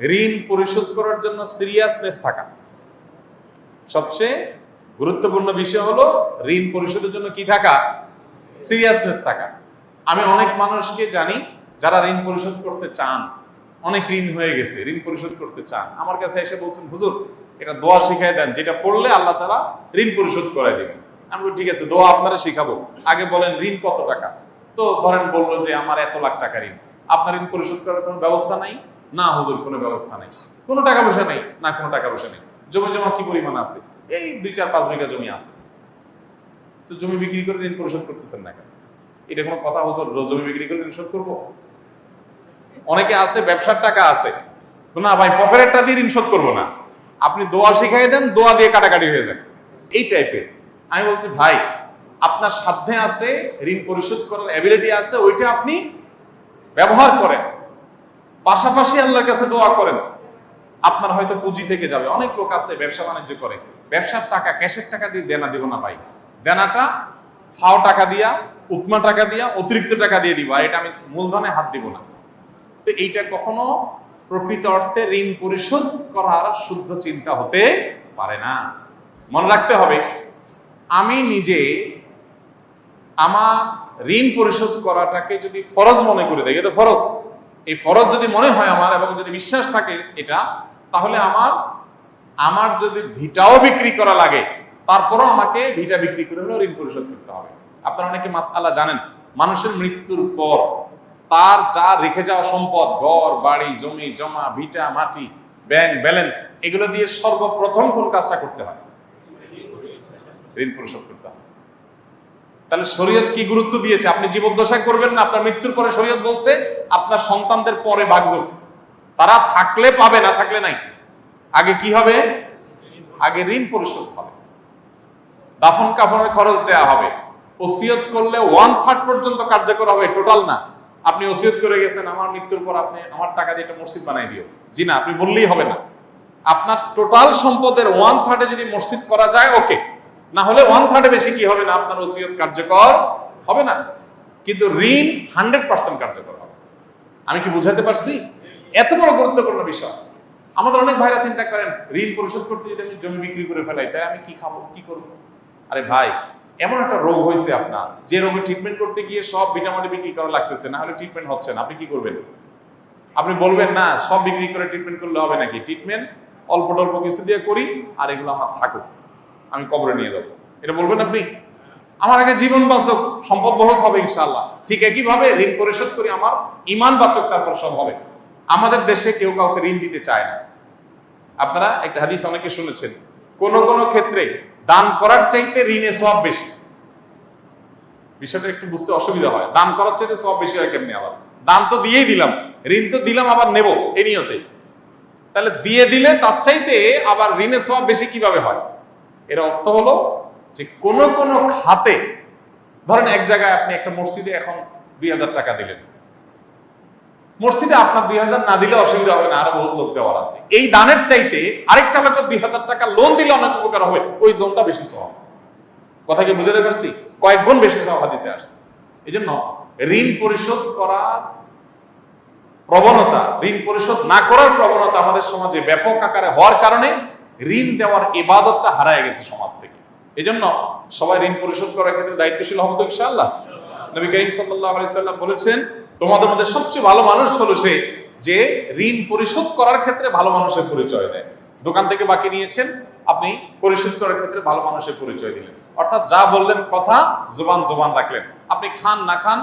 ঋণ পরিশোধ করার জন্য সিরিয়াসনেস থাকা সবচেয়ে গুরুত্বপূর্ণ বিষয় হলো ঋণ পরিশোধের জন্য কি থাকা, সিরিয়াসনেস থাকা। আমি অনেক মানুষকে জানি যারা ঋণ পরিশোধ করতে চান, অনেক ঋণ হয়ে গেছে, ঋণ পরিশোধ করতে চান, আমার কাছে এসে বলছেন হুজুর এটা দোয়া শিখাই দেন, যেটা পড়লে আল্লাহ তাআলা ঋণ পরিশোধ করে দিবেন। আমি বলি ঠিক আছে, দোয়া আপনারা শিখাবো, আগে বলেন ঋণ কত টাকা। তো ধরেন বললো যে আমার এত লাখ টাকা ঋণ, আপনার ঋণ পরিশোধ করার কোনো ব্যবস্থা নাই? না হুজুর কোনো ব্যবস্থা নেই। কোনো টাকা পয়সা নেই? না কোনো টাকা পয়সা নেই। জমি জমা কি পরিমাণ আছে? এই 2-4-5 বিঘা জমি আছে। তো জমি বিক্রি করে ঋণ পরিশোধ করতেছেন না কেন? এটা কোনো কথা হুজুর, জমি বিক্রি করে ঋণ শোধ করবো? অনেকে আছে ব্যবসার টাকা আছে, না ভাই পকেটেরটা দিয়ে ঋণ শোধ করবো না, আপনি দোয়া শিখাই দেন, দোয়া দিয়ে কাটাকাটি হয়ে যায়, এই টাইপের। আমি বলছি ভাই আপনার সাধ্যে আছে, ঋণ পরিশোধ করার অ্যাবিলিটি আছে, ওইটা আপনি ব্যবহার করেন, পাশাপাশি আল্লাহর কাছে দোয়া করেন। আপনার হয়তো পুঁজি থেকে যাবে। অনেক লোক আছে ব্যবসা বাণিজ্য করে, ব্যবসার টাকা ক্যাশের টাকা দিয়ে দেনা দিব না ভাই, দেনাটা ফাও টাকা দিয়া, উৎমা টাকা দিয়া, অতিরিক্ত টাকা দিয়ে দিব, আর এটা আমি মূলধনে হাত দিব না। তো এইটা কখনো প্রকৃত অর্থে ঋণ পরিশোধ করার শুদ্ধ চিন্তা হতে পারে না। মনে রাখতে হবে, আমি নিজে আমার ঋণ পরিশোধ করাটাকে যদি ফরজ মনে করে দেয়, এটা ফরজ, এই ফরজ যদি মনে হয় আমার এবং যদি বিশ্বাস থাকে এটা, তাহলে আমার যদি ভিটাও বিক্রি করা লাগে তারপরও আমাকে ভিটা বিক্রি করে হলেও ঋণ পরিশোধ করতে হবে। আপনারা অনেকে মাসআলা জানেন, মানুষের মৃত্যুর পর তার যা রেখে যাওয়া সম্পদ, ঘর বাড়ি জমি জমা ভিটা মাটি ব্যাংক ব্যালেন্স, এগুলো দিয়ে সর্বপ্রথম কোন কাজটা করতে হয়? ঋণ পরিশোধ করতে হয়। তাহলে শরীয়ত কি গুরুত্ব দিয়েছে? আপনি জীবদ্দশায় করবেন না, আপনার মৃত্যুর পরে শরীয়ত বলছে আপনার সন্তানদের পরে ভাগযোগ, তারা থাকলে পাবে, না থাকলে নাই। আগে কি হবে? আগে ঋণ পরিশোধ হবে, দাফন কাফনের খরচ দেয়া হবে, ওসিয়ত করলে 1/3 পর্যন্ত কার্যকর হবে, টোটাল না। আপনি ওসিয়ত করে গেছেন আমার মৃত্যুর পর আপনি আমার টাকা দিয়ে একটা মসজিদ বানাই দিও, জি না, আপনি বললেই হবে না। আপনার টোটাল সম্পদের 1/3 যদি মসজিদ করা যায় ওকে, না হলে 1/3 বেশি কি হবে না, আপনার ওসিয়ত কার্যকর হবে না। কিন্তু ঋণ 100% কার্যকর হবে। আমি কি বুঝাতে পারছি? এত বড় গুরুত্বপূর্ণ বিষয়। আমাদের অনেক ভাইরা চিন্তা করেন ঋণ পরিশোধ করতে যদি আমি জমি বিক্রি করে ফেলাই, তাই আমি কি খাবো, কি করবো? আরে ভাই, এমন একটা রোগ হয়েছে আপনার, যে রোগে ট্রিটমেন্ট করতে গিয়ে সব ভিটামিন বিক্রি করা লাগতেছে, না হলে ট্রিটমেন্ট হচ্ছে না, আপনি কি করবেন? আপনি বলবেন না সব বিক্রি করে ট্রিটমেন্ট করলে হবে নাকি, ট্রিটমেন্ট অল্প টল্প কিছু দিয়ে করি আর এগুলো আমার থাকুক, আমি কবরে নিয়ে যাবো, এটা বলবেন আপনি? আমার আগে জীবন বাঁচক, সম্পদ বহুত হবে ইনশাআল্লাহ। ঠিক একইভাবে ঋণ পরিশোধ করি, আমার ইমান বাঁচক, তারপর সব হবে। আমাদের দেশে কেউ কাউকে ঋণ দিতে চায় না। আপনারা একটা হাদিস অনেকে শুনেছেন, কোন কোন ক্ষেত্রে দান করার চাইতে ঋণে সওয়াব বেশি। বিষয়টা একটু বুঝতে অসুবিধা হয়, দান করার চাইতে সওয়াব বেশি হয় কেমনি? আবার দান তো দিয়েই দিলাম, ঋণ তো দিলাম আবার নেব এই নিয়তে, তাহলে দিয়ে দিলে তার চাইতে আবার ঋণে সওয়াব বেশি কিভাবে হয়? এর অর্থ হলো যে কোন কোন খাতে, ধরেন এক জায়গায় আপনি একটা মসজিদে এখন 2000 টাকা দিলেন, মসজিদে আপনার 2000 না দিলে অসুবিধা হবে না, আরো বহুত লোক দেওয়ার আছে, এই দানের চাইতে আরেকটা লোক 2000 টাকা লোন দিলে অনেক উপকার হবে, ওই লোনটা বেশি সওয়াব। কথা কি বুঝাতে পারছি? কয়েক গুণ বেশি সওয়াব হাদিসে আসছে। এই জন্য ঋণ পরিশোধ করার প্রবণতা, ঋণ পরিশোধ না করার প্রবণতা আমাদের সমাজে ব্যাপক আকারে হওয়ার কারণে ঋণ দেওয়ার ইবাদতটা হারায় গেছে সমাজ থেকে। এই জন্য সবাই ঋণ পরিশোধ করার ক্ষেত্রে দায়িত্বশীল হবো তো ইনশাআল্লাহ। নবী করিম সাল্লাল্লাহু আলাইহি সাল্লাম বলেছেন, তোমাদের মধ্যে সবচেয়ে ভালো মানুষ হলো সে যে ঋণ পরিশোধ করার ক্ষেত্রে ভালো মানুষের পরিচয় দেয়। দোকান থেকে বাকি নিয়েছেন, আপনি পরিশোধ করার ক্ষেত্রে ভালো মানুষের পরিচয় দিলেন, অর্থাৎ যা বললেন কথা জবান রাখলেন। আপনি খান না খান,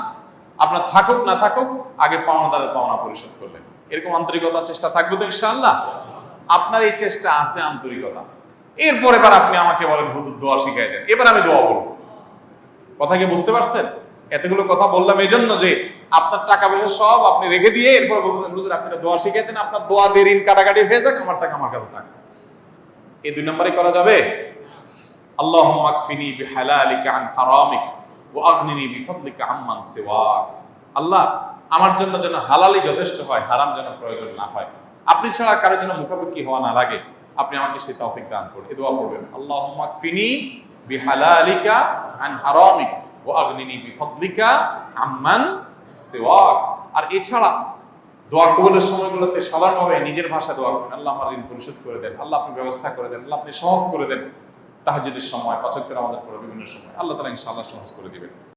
আপনার থাকুক না থাকুক, আগে পাওনাদারের পাওনা পরিশোধ করলেন। এরকম আন্তরিকতার চেষ্টা থাকবে তো ইনশাআল্লাহ? আপনার এই চেষ্টা আছে, আন্তরিকতা। এরপর এবার আপনি আমাকে বলেন হুজুর দোয়া শিখাই দেন, এবার আমি দোয়া বলবো। কথা কি বুঝতে পারছেন? এতগুলো কথা বললাম এই জন্য যে আপনার টাকা পয়সা সব আপনি রেখে দিয়ে এরপর বলতেছেন হুজুর আপনি দোয়া শিখাই দেন, আপনার দোয়া দিয়ে ঋণ কাটাকাটি হয়ে যাক, আমার টাকা আমার কাছে থাক। এই 2 নম্বরই করা যাবে? আল্লাহুম্মা কফিনি বিহালালিকা আন হারামিক ওয়া আগনিনি বিফাদলিকা আম্মান সিওয়াক। আল্লাহ আমার জন্য যেন হালালই যথেষ্ট হয়, হারাম যেন প্রয়োজন না হয়, আপনি ছাড়া কারো যেন মুখাপেক্ষি হওয়া না লাগে, আপনি আমাকে সেই তৌফিক দান করুন। এই দোয়া করবেন, আল্লাহুম্মা কফিনি বিহালালিকা আন হারামিক ওয়া আগনিনি বিফাদলিকা আম্মান সিওয়াক। আর এছাড়া দোয়া কবুলের সময়গুলোতে সাধারণভাবে নিজের ভাষায় দোয়া করেন, আল্লাহ আমার ঋণ পরিশোধ করে দেন, আল্লাহ আপনি ব্যবস্থা করে দেন, আল্লাহ আপনি সহজ করে দেন। তাহাজ্জুদের সময়, পাঁচ ওয়াক্তের আমাদের পড়া বিভিন্ন সময় আল্লাহ তাআলা ইনশাআল্লাহ সহজ করে দিবেন।